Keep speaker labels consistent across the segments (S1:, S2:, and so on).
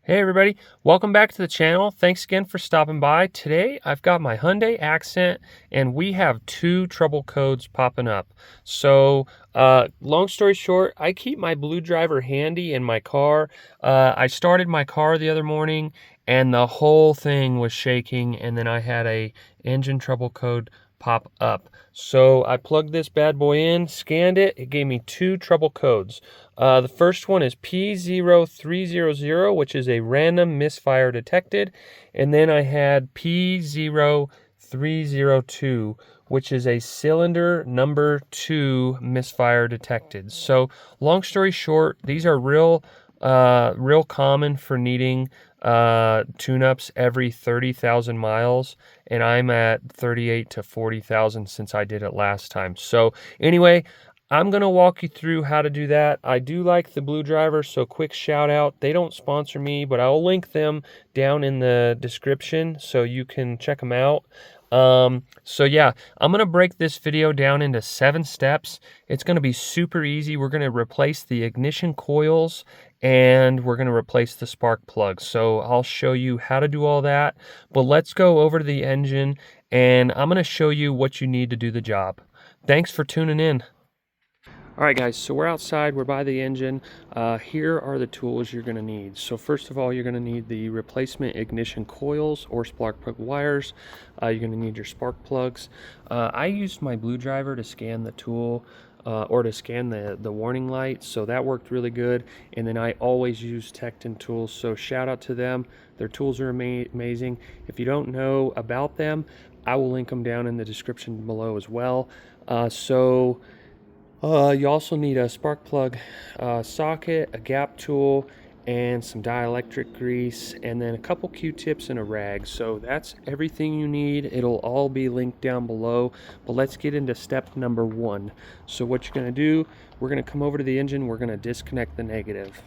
S1: Hey everybody, welcome back to the channel. Thanks again for stopping by. Today I've got my Hyundai Accent and we have two trouble codes popping up. So long story short, I keep my blue driver handy in my car. I started my car the other morning and the whole thing was shaking, and then I had a engine trouble code pop up. So I plugged this bad boy in, scanned it, it gave me two trouble codes. The first one is P0300, which is a random misfire detected, and then I had P0302, which is a cylinder number 2 misfire detected. So long story short, these are real common for needing tune-ups every 30,000 miles, and I'm at 38 to 40,000 since I did it last time. So anyway, I'm going to walk you through how to do that. I do like the Blue Driver, so quick shout out. They don't sponsor me, but I'll link them down in the description so you can check them out. So yeah, I'm going to break this video down into 7 steps. It's going to be super easy. We're going to replace the ignition coils and we're going to replace the spark plugs. So I'll show you how to do all that, but let's go over to the engine and I'm going to show you what you need to do the job. Thanks for tuning in. All right guys, so we're outside, we're by the engine. Here are the tools you're gonna need. So first of all, you're gonna need the replacement ignition coils or spark plug wires. You're gonna need your spark plugs. I used my Blue Driver to scan the tool or to scan the warning light, so that worked really good. And then I always use Tekton tools, so shout out to them. Their tools are amazing. If you don't know about them, I will link them down in the description below as well. You also need a spark plug socket, a gap tool, and some dielectric grease, and then a couple Q-tips and a rag. So that's everything you need. It'll all be linked down below, but let's get into step number 1. So what you're gonna do, we're gonna come over to the engine, we're gonna disconnect the negative.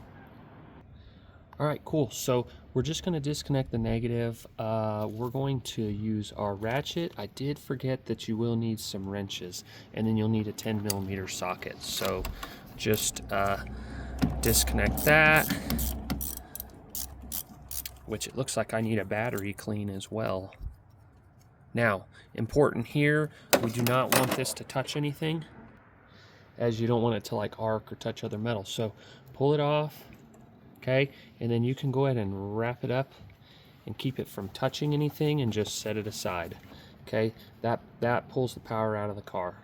S1: All right, cool. So we're just going to disconnect the negative. We're going to use our ratchet. I did forget that you will need some wrenches, and then you'll need a 10mm socket. So just disconnect that, which it looks like I need a battery clean as well. Now, important here, we do not want this to touch anything, as you don't want it to like arc or touch other metal. So pull it off. Okay, and then you can go ahead and wrap it up and keep it from touching anything and just set it aside. Okay, that pulls the power out of the car.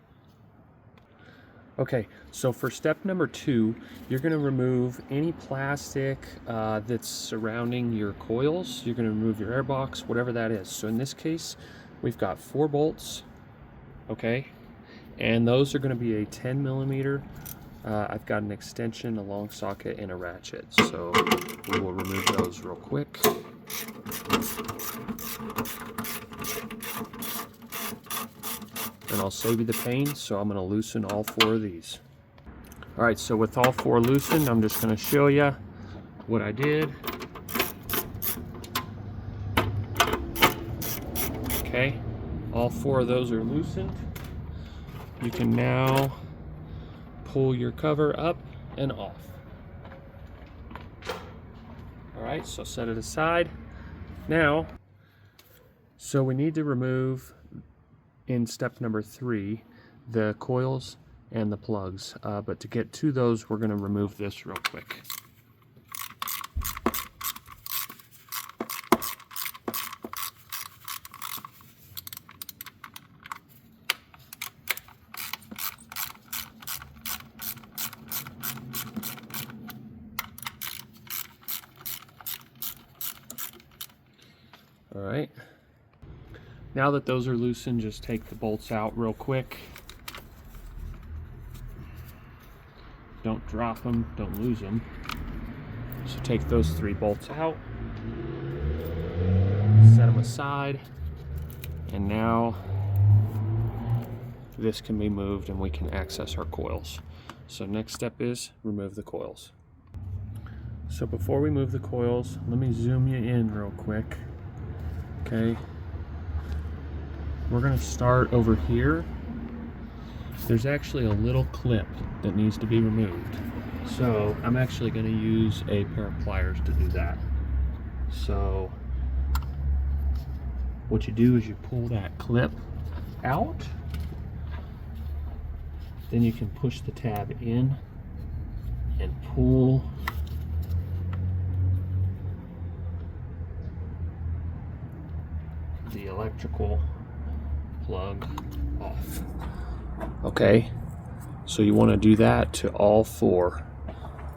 S1: Okay, so for step number 2, you're going to remove any plastic that's surrounding your coils. You're going to remove your airbox, whatever that is. So in this case, we've got 4 bolts, okay, and those are going to be a 10mm. I've got an extension, a long socket, and a ratchet, so we will remove those real quick. And I'll save you the pain, so I'm going to loosen all 4 of these. Alright, so with all 4 loosened, I'm just going to show you what I did. Okay, all 4 of those are loosened. You can now pull your cover up and off. Alright, so set it aside. Now, so we need to remove, in step number 3, the coils and the plugs. But to get to those, we're going to remove this real quick. Alright, now that those are loosened, just take the bolts out real quick. Don't drop them, don't lose them. So take those 3 bolts out, set them aside, and now this can be moved and we can access our coils. So next step is remove the coils. So before we move the coils, let me zoom you in real quick. Okay, we're going to start over here. There's actually a little clip that needs to be removed. So I'm actually going to use a pair of pliers to do that. So what you do is you pull that clip out, then you can push the tab in and pull the electrical plug off. Okay, so you want to do that to all four.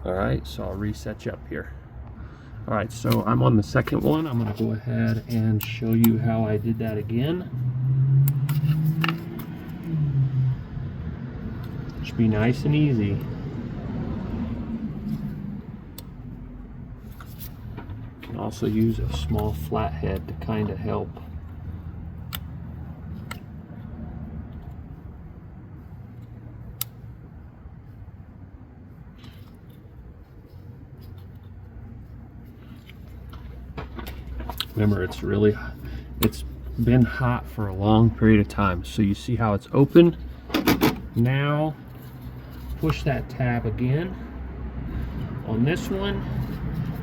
S1: All right, so I'll reset you up here. All right, so I'm on the second one. I'm going to go ahead and show you how I did that again. Should be nice and easy. You can also use a small flathead to kind of help. Remember, it's been hot for a long period of time. So you see how it's open? Now push that tab again. On this one,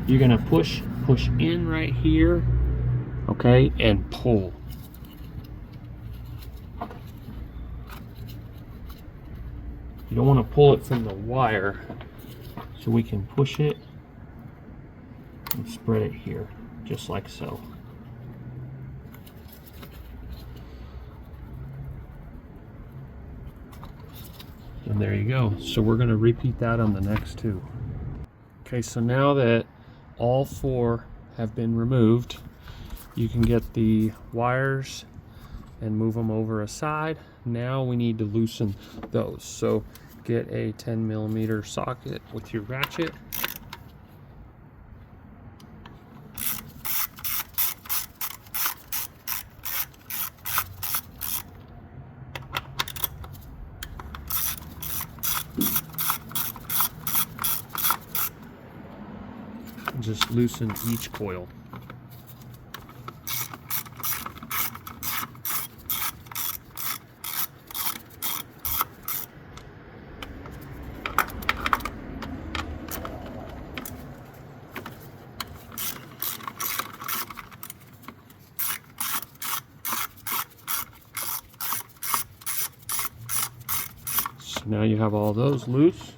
S1: you're gonna push in right here, okay, and pull. You don't want to pull it from the wire, so we can push it and spread it here, just like so. And there you go. So we're going to repeat that on the next two. Okay, so now that all four have been removed, you can get the wires and move them over aside. Now we need to loosen those. So get a 10mm socket with your ratchet. Just loosen each coil. So now you have all those loose.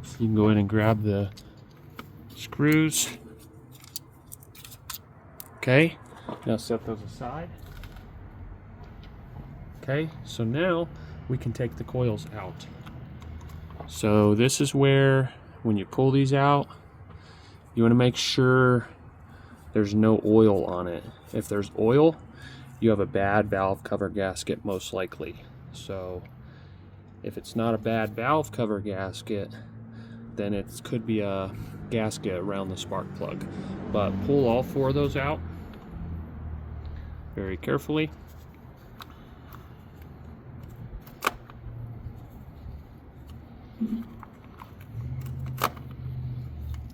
S1: So you can go in and grab the screws. Okay, now set those aside. Okay, so now we can take the coils out. So this is where, when you pull these out, you want to make sure there's no oil on it. If there's oil, you have a bad valve cover gasket most likely. So if it's not a bad valve cover gasket, then it could be a gasket around the spark plug. But pull all four of those out very carefully.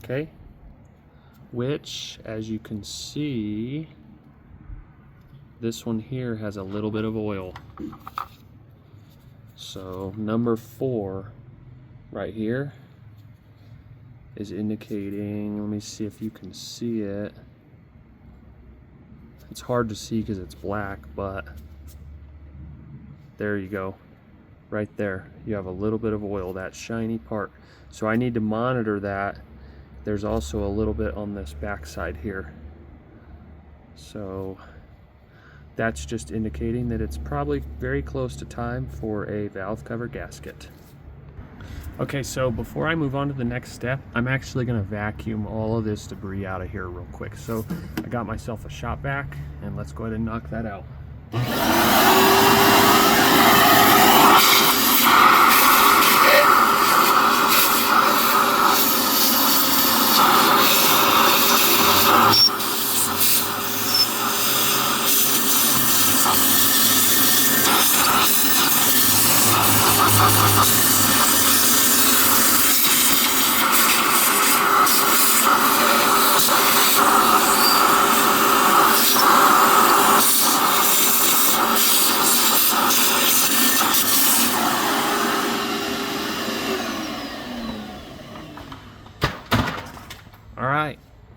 S1: Okay, which, as you can see, this one here has a little bit of oil. So number 4 right here is indicating, let me see if you can see it. It's hard to see because it's black, but there you go. Right there, you have a little bit of oil, that shiny part. So I need to monitor that. There's also a little bit on this back side here. So that's just indicating that it's probably very close to time for a valve cover gasket. Okay, so before I move on to the next step, I'm actually going to vacuum all of this debris out of here real quick. So I got myself a shop vac, and let's go ahead and knock that out.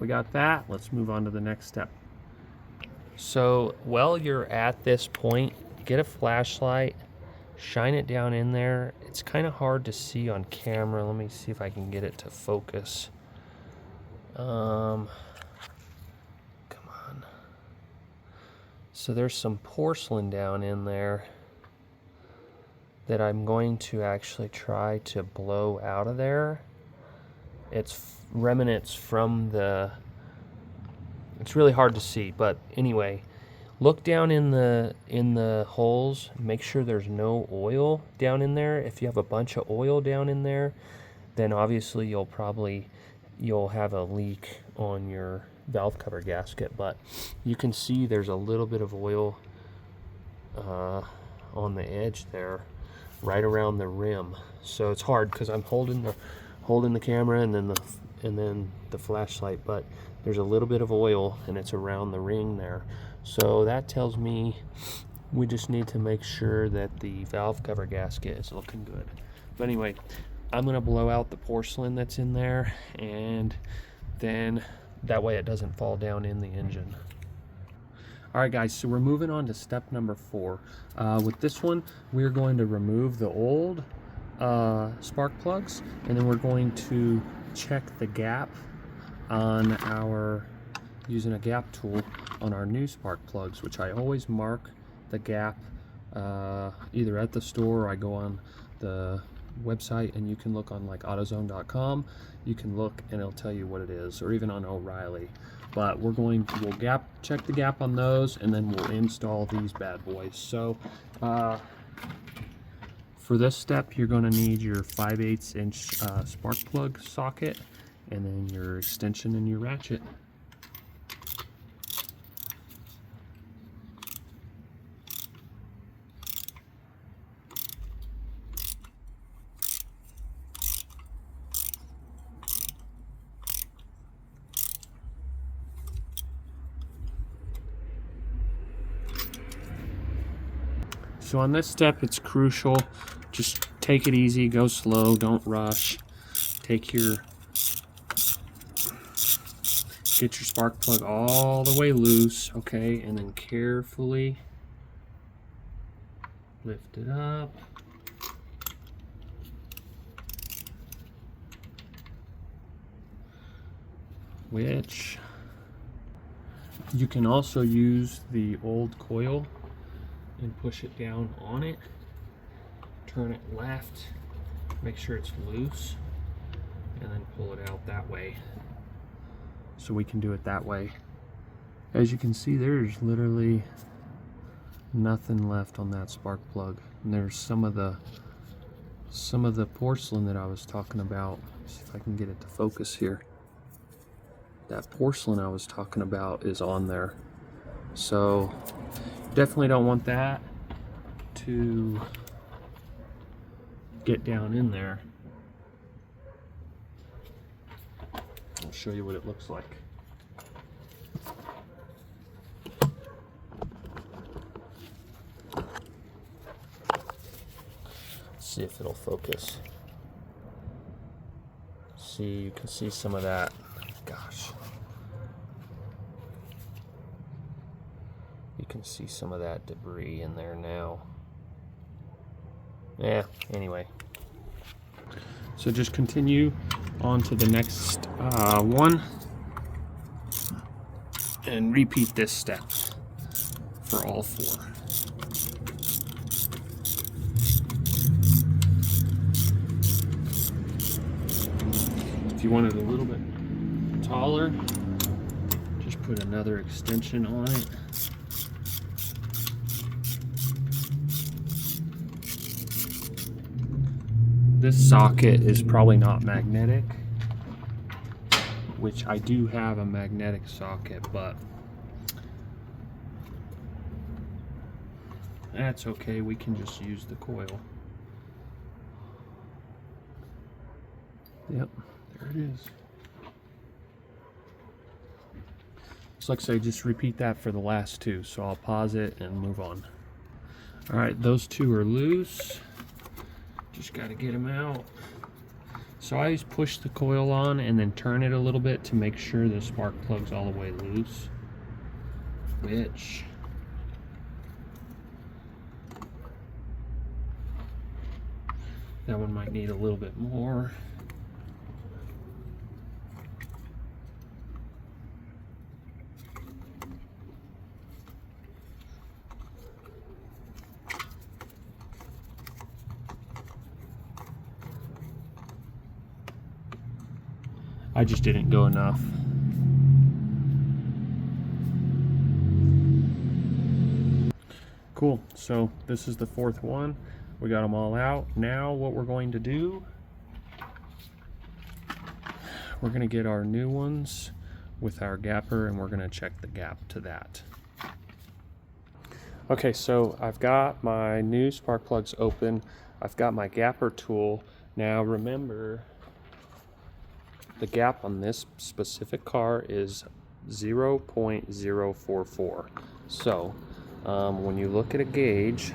S1: we got that, let's move on to the next step. So while you're at this point, get a flashlight, shine it down in there. It's kind of hard to see on camera. Let me see if I can get it to focus. Come on. So there's some porcelain down in there that I'm going to actually try to blow out of there. It's remnants from the, it's really hard to see, but anyway, look down in the holes, make sure there's no oil down in there. If you have a bunch of oil down in there, then obviously you'll have a leak on your valve cover gasket, but you can see there's a little bit of oil on the edge there, right around the rim. So it's hard because I'm holding the camera and then the flashlight, but there's a little bit of oil and it's around the ring there. So that tells me we just need to make sure that the valve cover gasket is looking good. But anyway, I'm gonna blow out the porcelain that's in there, and then that way it doesn't fall down in the engine. All right guys, so we're moving on to step number 4. With this one, we're going to remove the old spark plugs, and then we're going to check the gap on our, using a gap tool on our new spark plugs, which I always mark the gap either at the store or I go on the website, and you can look on like AutoZone.com. You can look and it'll tell you what it is, or even on O'Reilly. But we'll check the gap on those, and then we'll install these bad boys. So for this step, you're going to need your 5/8 inch spark plug socket, and then your extension and your ratchet. So on this step, it's crucial. Just take it easy, go slow, don't rush. Get your spark plug all the way loose, okay, and then carefully lift it up. Which you can also use the old coil and push it down on it, turn it left, make sure it's loose, and then pull it out that way. So we can do it that way. As you can see, there's literally nothing left on that spark plug, and there's some of the porcelain that I was talking about. Let's see if I can get it to focus here. That porcelain I was talking about is on there. So definitely don't want that to get down in there. I'll show you what it looks like. Let's see if it'll focus. See, you can see some of that. Gosh. You can see some of that debris in there now. Yeah, anyway. So just continue on to the next one and repeat this step for all 4. If you want it a little bit taller, just put another extension on it. This socket is probably not magnetic, which I do have a magnetic socket, but that's okay, we can just use the coil. Yep, there it is. So like I say, just repeat that for the last 2, so I'll pause it and move on. Alright, those 2 are loose. Just got to get them out. So I always push the coil on and then turn it a little bit to make sure the spark plug's all the way loose, which that one might need a little bit more. I just didn't go enough. Cool, so this is the fourth one. We got them all out. Now what we're going to do, we're gonna get our new ones with our gapper and we're gonna check the gap to that. Okay, so I've got my new spark plugs open. I've got my gapper tool. Now remember, the gap on this specific car is 0.044. So when you look at a gauge,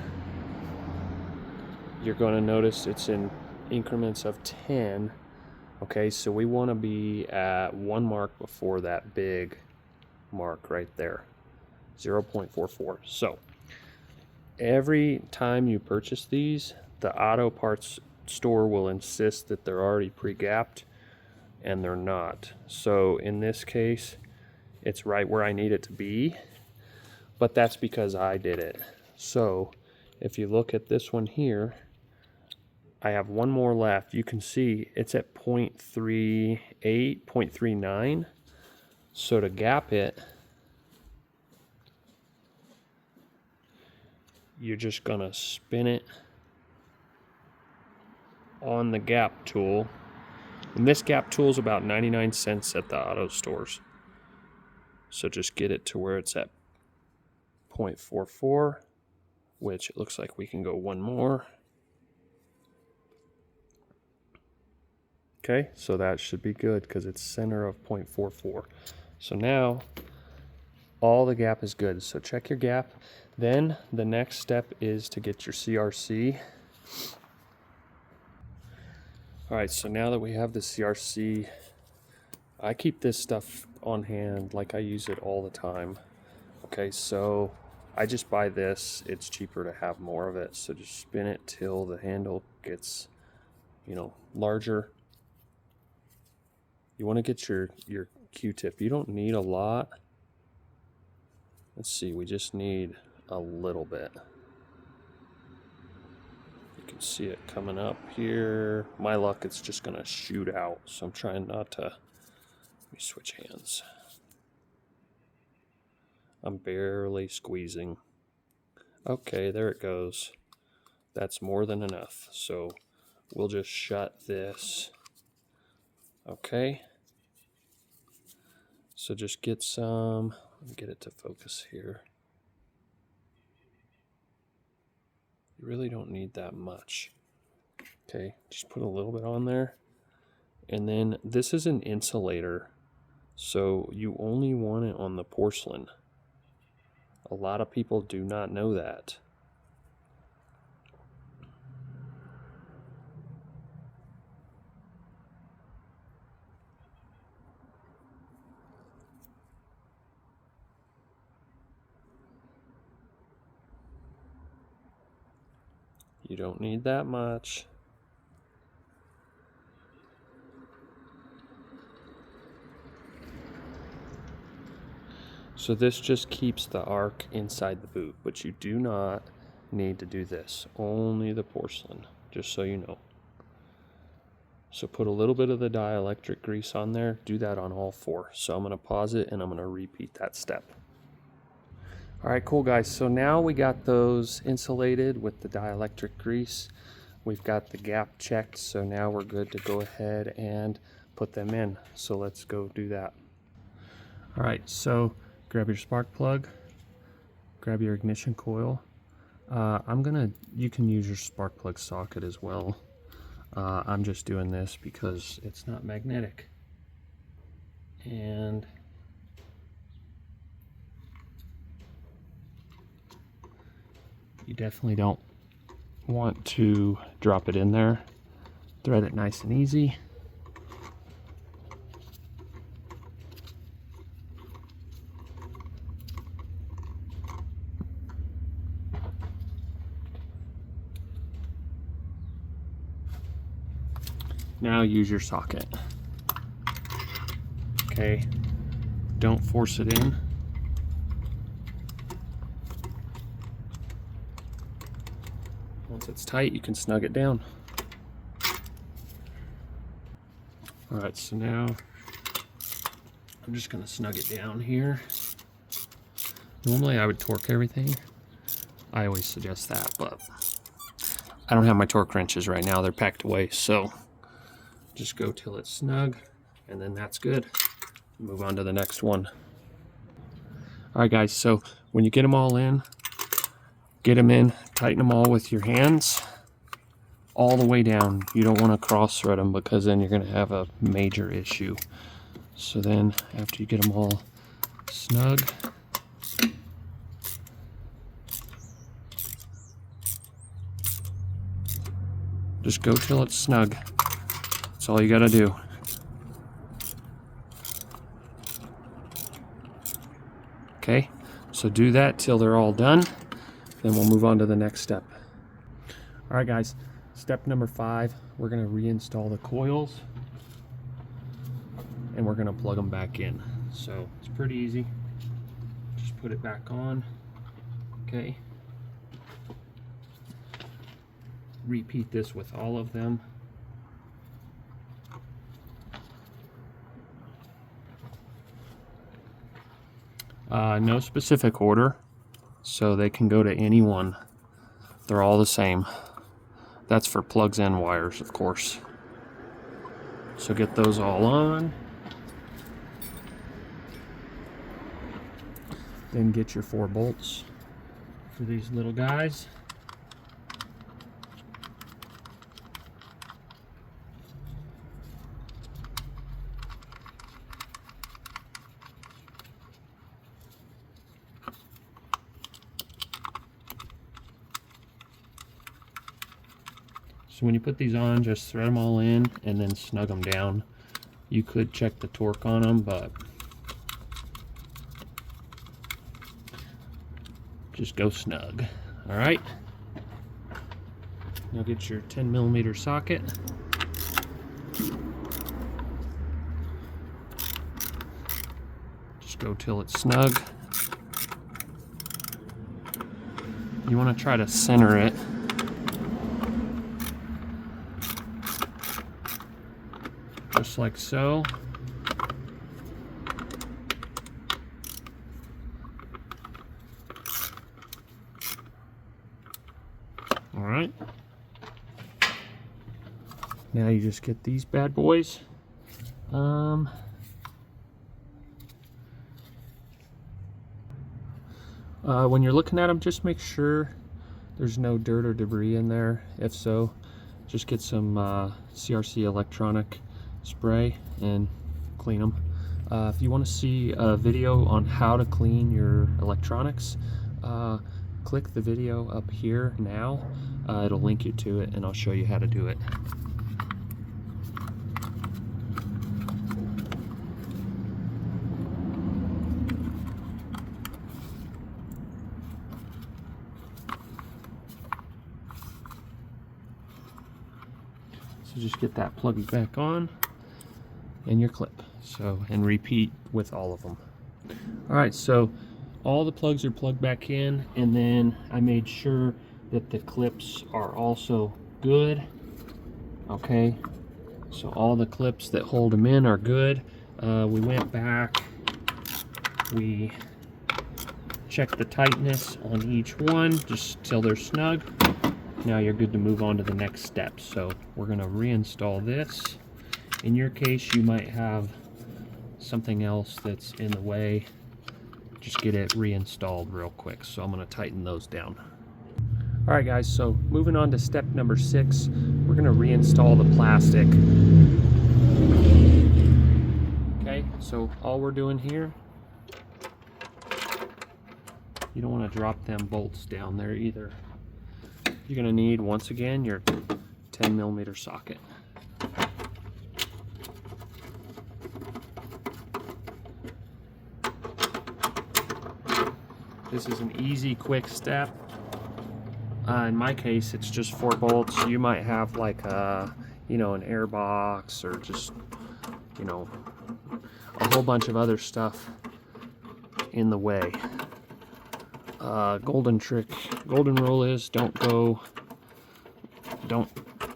S1: you're going to notice it's in increments of 10. Okay, so we want to be at one mark before that big mark right there, 0.44. So every time you purchase these, the auto parts store will insist that they're already pre-gapped, and they're not. So in this case, it's right where I need it to be, but that's because I did it. So if you look at this one here, I have one more left. You can see it's at 0.38, 0.39. So to gap it, you're just gonna spin it on the gap tool. And this gap tool is about 99 cents at the auto stores. So just get it to where it's at 0.44, which it looks like we can go one more. Okay, so that should be good because it's center of 0.44. So now all the gap is good. So check your gap. Then the next step is to get your CRC. All right, so now that we have the CRC, I keep this stuff on hand like I use it all the time. Okay, so I just buy this. It's cheaper to have more of it. So just spin it till the handle gets, larger. You want to get your Q-tip. You don't need a lot. Let's see, we just need a little bit. You can see it coming up here. My luck, it's just gonna shoot out. So I'm trying not to, let me switch hands. I'm barely squeezing. Okay, there it goes. That's more than enough. So we'll just shut this. Okay. So just get some, let me get it to focus here. You really don't need that much. Okay, just put a little bit on there. And then this is an insulator, so you only want it on the porcelain. A lot of people do not know that. You don't need that much. So this just keeps the arc inside the boot, but you do not need to do this. Only the porcelain, just so you know. So put a little bit of the dielectric grease on there. Do that on all four. So I'm going to pause it and I'm going to repeat that step. All right, cool guys. So now we got those insulated with the dielectric grease. We've got the gap checked. So now we're good to go ahead and put them in. So let's go do that. All right, so grab your spark plug, grab your ignition coil. You can use your spark plug socket as well. I'm just doing this because it's not magnetic. And you definitely don't want to drop it in there. Thread it nice and easy. Now use your socket. Okay, don't force it in. Once it's tight, you can snug it down. All right, so now I'm just gonna snug it down here. Normally I would torque everything. I always suggest that, but I don't have my torque wrenches right now. They're packed away, so just go till it's snug, and then that's good. Move on to the next one. All right, guys, so when you get them all in, get them in, tighten them all with your hands all the way down. You don't want to cross thread them because then you're going to have a major issue. So then after you get them all snug, just go till it's snug. That's all you got to do. Okay, so do that till they're all done. Then we'll move on to the next step. All right, guys, step number 5, we're gonna reinstall the coils and we're gonna plug them back in. So it's pretty easy. Just put it back on, okay? Repeat this with all of them. No specific order, so they can go to any one. They're all the same. That's for plugs and wires, of course. So get those all on. Then get your 4 bolts for these little guys. So when you put these on, just thread them all in and then snug them down. You could check the torque on them, but just go snug. All right. Now get your 10mm socket. Just go till it's snug. You want to try to center it. Just like so. All right. Now you just get these bad boys. When you're looking at them, just make sure there's no dirt or debris in there. If so, just get some CRC electronic spray and clean them. If you want to see a video on how to clean your electronics, click the video up here now. It'll link you to it and I'll show you how to do it. So just get that plugged back on and your clip. So, and repeat with all of them. All right, so all the plugs are plugged back in, and then I made sure that the clips are also good. Okay, so all the clips that hold them in are good. We went back, we checked the tightness on each one just till they're snug. Now you're good to move on to the next step. So we're gonna reinstall this. In your case, you might have something else that's in the way. Just get it reinstalled real quick. So I'm gonna tighten those down. All right, guys, so moving on to step number 6, we're gonna reinstall the plastic. Okay, so all we're doing here, you don't wanna drop them bolts down there either. You're gonna need, once again, your 10mm socket. This is an easy, quick step. In my case, it's just 4 bolts. You might have like a you know, an air box or just, you know, a whole bunch of other stuff in the way. Golden rule is don't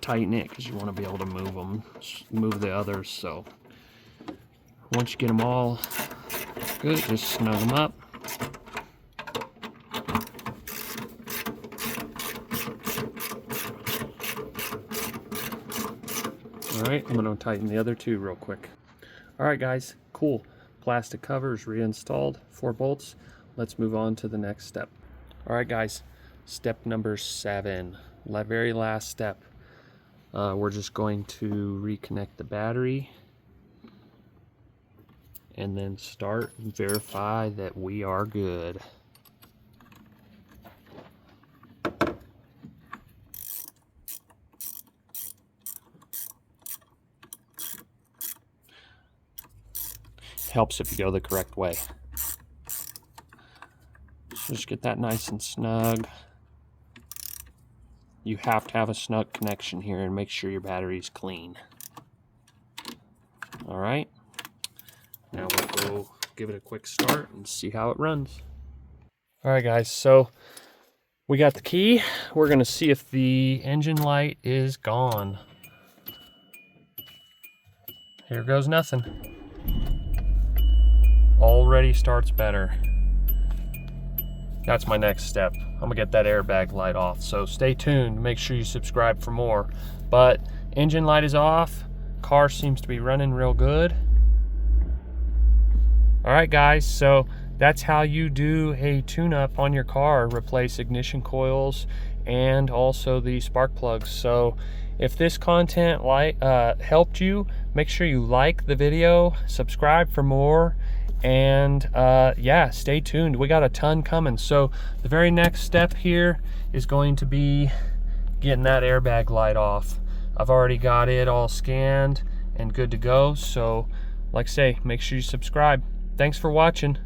S1: tighten it, because you want to be able to move the others. So once you get them all good, just snug them up. Alright, I'm going to tighten the other two real quick. Alright guys, cool. Plastic cover is reinstalled, 4 bolts. Let's move on to the next step. Alright guys, step number 7. Very last step. We're just going to reconnect the battery and then start and verify that we are good. Helps if you go the correct way. So just get that nice and snug. You have to have a snug connection here and make sure your battery's clean. Alright, now we'll go give it a quick start and see how it runs. Alright guys, so we got the key. We're going to see if the engine light is gone. Here goes nothing. Already starts better. That's my next step. I'm gonna get that airbag light off. So stay tuned, make sure you subscribe for more. But engine light is off. Car seems to be running real good. All right guys, so that's how you do a tune-up on your car. Replace ignition coils and also the spark plugs. So if this content helped you, make sure you like the video, subscribe for more, and yeah, stay tuned. We got a ton coming. So the very next step here is going to be getting that airbag light off. I've already got it all scanned and good to go. So like I say, make sure you subscribe. Thanks for watching.